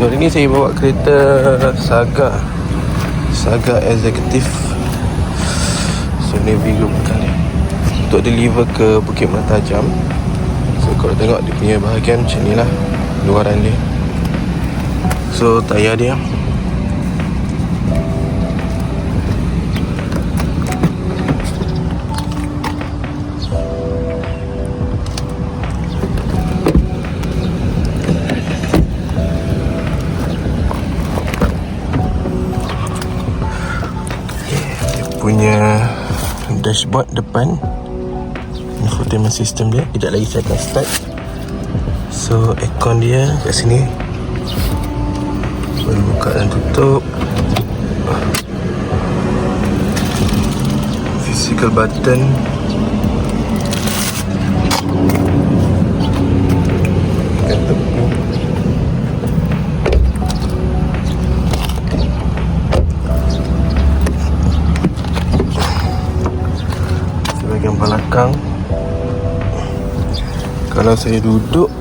So hari ni saya bawa kereta Saga Executive. So ni view belakang dia untuk deliver ke Bukit Mentajam. So kalau tengok dia punya bahagian macam ni lah luaran dia. So tayar dia punya dashboard depan, infotainment system dia. Tidak lagi saya akan start. So aircon dia kat sini, boleh buka dan tutup. Physical button. Bahagian belakang, kalau saya duduk,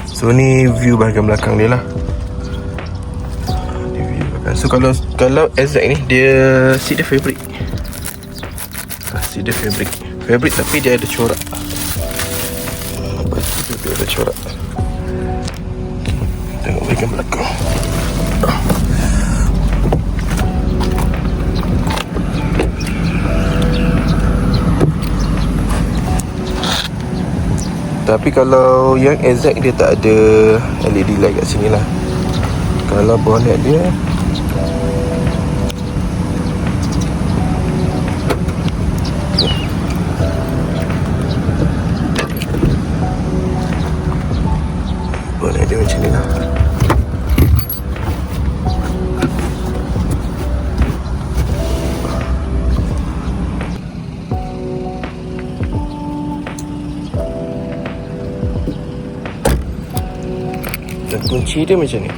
so ni view bahagian belakang dia lah. View belakang. So kalau Exec ni dia seat dia fabric. Seat dia fabric tapi dia ada corak. Baju tu dia ada corak. Tengok bahagian belakang. Tapi kalau yang Exec dia tak ada LED light kat sini lah. Kalau bonnet dia macam ni lah. Dan kunci dia macam ni.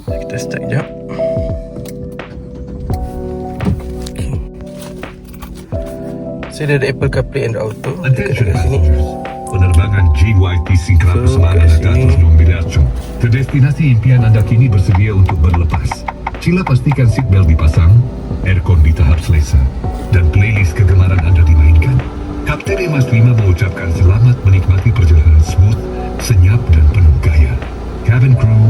Kita start sekejap. Saya ada Apple CarPlay and Auto dekat sini. Penerbangan GYTC Club Semarang Datus Nombilarco. Ke destinasi impian anda kini bersedia untuk berlepas. Sila pastikan seatbelt dipasang, aircon di tahap selesa, dan playlist kegemaran anda dimainkan. Kapten Emas 5 mengucapkan selamat menikmati perjalanan smooth, senyap dan penuh gaya. Cabin crew,